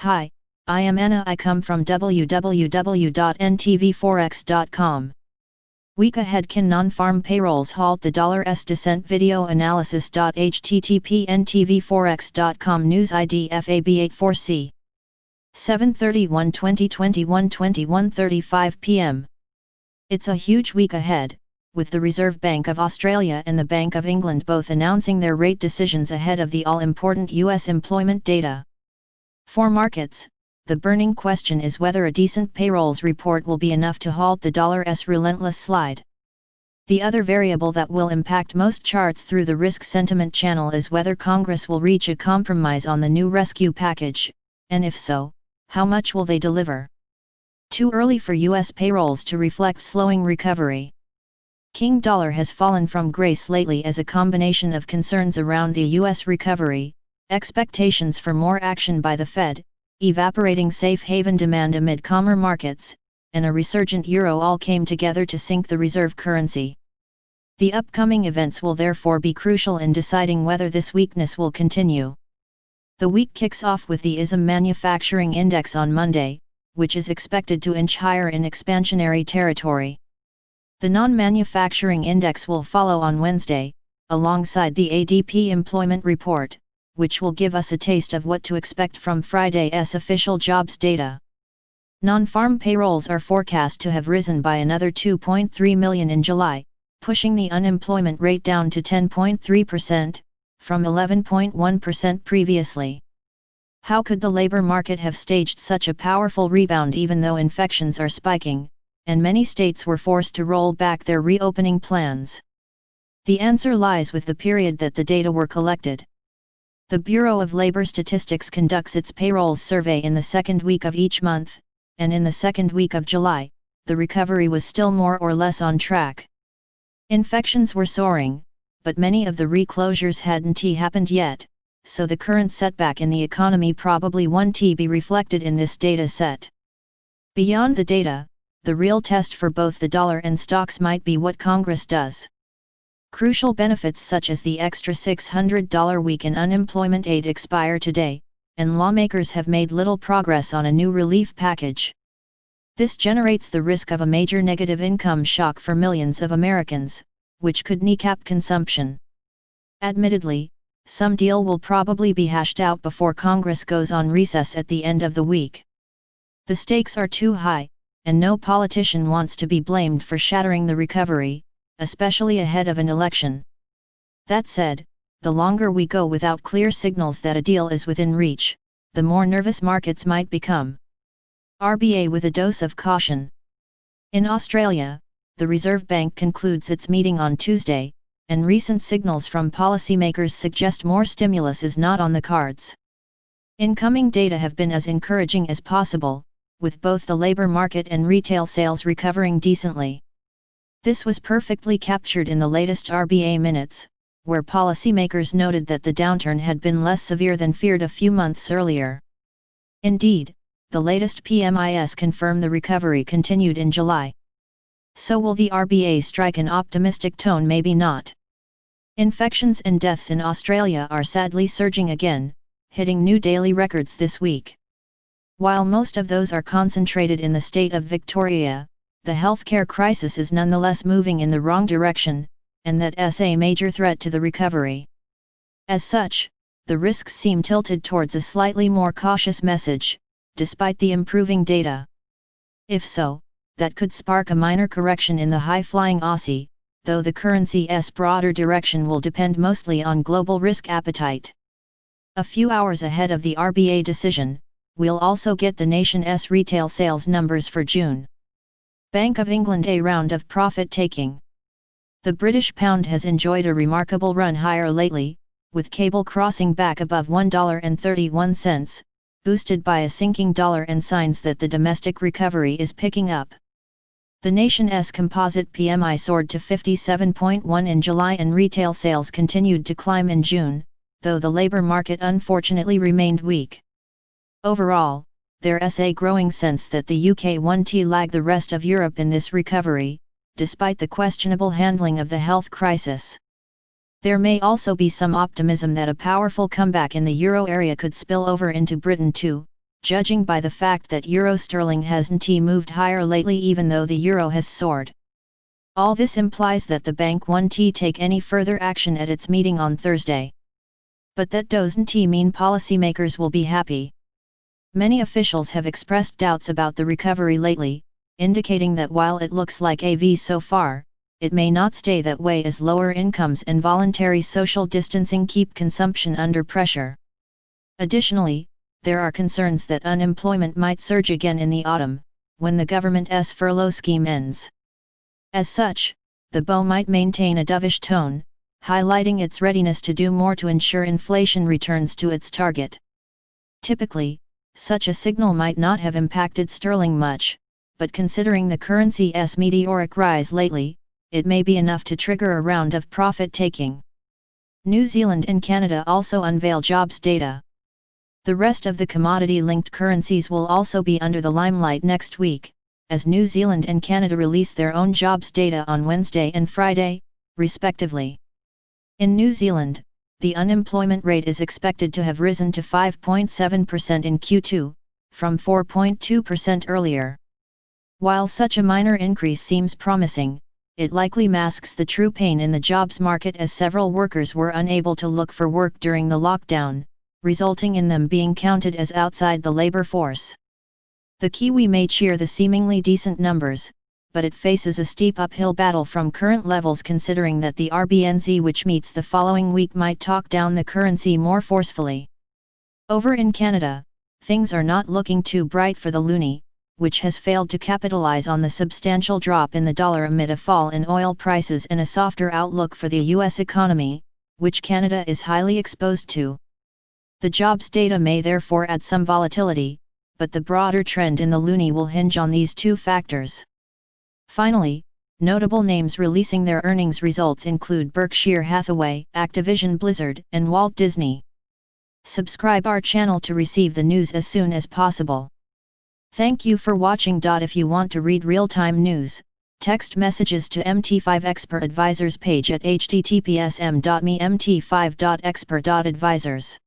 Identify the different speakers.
Speaker 1: Hi, I am Anna. I come from www.ntvforex.com. Week ahead, can non-farm payrolls halt the $S descent? Video analysis. http ntvforex.com news ID FAB84C 7/31/2021 21:35 p.m. It's a huge week ahead, with the Reserve Bank of Australia and the Bank of England both announcing their rate decisions ahead of the all-important US employment data. For markets, the burning question is whether a decent payrolls report will be enough to halt the $'s relentless slide. The other variable that will impact most charts through the risk sentiment channel is whether Congress will reach a compromise on the new rescue package, and if so, how much will they deliver? Too early for US payrolls to reflect slowing recovery. King dollar has fallen from grace lately as a combination of concerns around the US recovery, expectations for more action by the Fed, evaporating safe haven demand amid calmer markets, and a resurgent euro all came together to sink the reserve currency. The upcoming events will therefore be crucial in deciding whether this weakness will continue. The week kicks off with the ISM Manufacturing Index on Monday, which is expected to inch higher in expansionary territory. The non-manufacturing index will follow on Wednesday, alongside the ADP employment report, which will give us a taste of what to expect from Friday's official jobs data. Non-farm payrolls are forecast to have risen by another 2.3 million in July, pushing the unemployment rate down to 10.3%, from 11.1% previously. How could the labor market have staged such a powerful rebound even though infections are spiking, and many states were forced to roll back their reopening plans? The answer lies with the period that the data were collected. The Bureau of Labor Statistics conducts its payrolls survey in the second week of each month, and in the second week of July, the recovery was still more or less on track. Infections were soaring, but many of the reclosures hadn't happened yet, so the current setback in the economy probably won't be reflected in this data set. Beyond the data, the real test for both the dollar and stocks might be what Congress does. Crucial benefits such as the extra $600 week in unemployment aid expire today, and lawmakers have made little progress on a new relief package. This generates the risk of a major negative income shock for millions of Americans, which could kneecap consumption. Admittedly, some deal will probably be hashed out before Congress goes on recess at the end of the week. The stakes are too high, and no politician wants to be blamed for shattering the recovery, especially ahead of an election. That said, the longer we go without clear signals that a deal is within reach, the more nervous markets might become. RBA with a dose of caution. In Australia, the Reserve Bank concludes its meeting on Tuesday, and recent signals from policymakers suggest more stimulus is not on the cards. Incoming data have been as encouraging as possible, with both the labor market and retail sales recovering decently. This was perfectly captured in the latest RBA minutes, where policymakers noted that the downturn had been less severe than feared a few months earlier. Indeed, the latest PMIs confirm the recovery continued in July. So will the RBA strike an optimistic tone? Maybe not. Infections and deaths in Australia are sadly surging again, hitting new daily records this week. While most of those are concentrated in the state of Victoria, the healthcare crisis is nonetheless moving in the wrong direction, and that's a major threat to the recovery. As such, the risks seem tilted towards a slightly more cautious message, despite the improving data. If so, that could spark a minor correction in the high-flying Aussie, though the currency's broader direction will depend mostly on global risk appetite. A few hours ahead of the RBA decision, we'll also get the nation's retail sales numbers for June. Bank of England a round of profit-taking. The British pound has enjoyed a remarkable run higher lately, with cable crossing back above $1.31, boosted by a sinking dollar and signs that the domestic recovery is picking up. The nation's composite PMI soared to 57.1 in July and retail sales continued to climb in June, though the labor market unfortunately remained weak. Overall, there's a growing sense that the UK won't lag the rest of Europe in this recovery, despite the questionable handling of the health crisis. There may also be some optimism that a powerful comeback in the euro area could spill over into Britain too, judging by the fact that euro sterling hasn't moved higher lately even though the euro has soared. All this implies that the bank won't take any further action at its meeting on Thursday. But that doesn't mean policymakers will be happy. Many officials have expressed doubts about the recovery lately, indicating that while it looks like a V so far, it may not stay that way as lower incomes and voluntary social distancing keep consumption under pressure. Additionally, there are concerns that unemployment might surge again in the autumn, when the government's furlough scheme ends. As such, the BOE might maintain a dovish tone, highlighting its readiness to do more to ensure inflation returns to its target. Typically, such a signal might not have impacted sterling much, but considering the currency's meteoric rise lately, it may be enough to trigger a round of profit-taking. New Zealand and Canada also unveil jobs data. The rest of the commodity-linked currencies will also be under the limelight next week, as New Zealand and Canada release their own jobs data on Wednesday and Friday, respectively. In New Zealand, the unemployment rate is expected to have risen to 5.7% in Q2, from 4.2% earlier. While such a minor increase seems promising, it likely masks the true pain in the jobs market as several workers were unable to look for work during the lockdown, resulting in them being counted as outside the labor force. The Kiwi may cheer the seemingly decent numbers, but it faces a steep uphill battle from current levels considering that the RBNZ which meets the following week might talk down the currency more forcefully. Over in Canada, things are not looking too bright for the loonie, which has failed to capitalize on the substantial drop in the dollar amid a fall in oil prices and a softer outlook for the U.S. economy, which Canada is highly exposed to. The jobs data may therefore add some volatility, but the broader trend in the loonie will hinge on these two factors. Finally, notable names releasing their earnings results include Berkshire Hathaway, Activision Blizzard, and Walt Disney. Subscribe our channel to receive the news as soon as possible. Thank you for watching. If you want to read real-time news, text messages to MT5 Expert Advisors page at https://m.me/mt5.expert.advisors.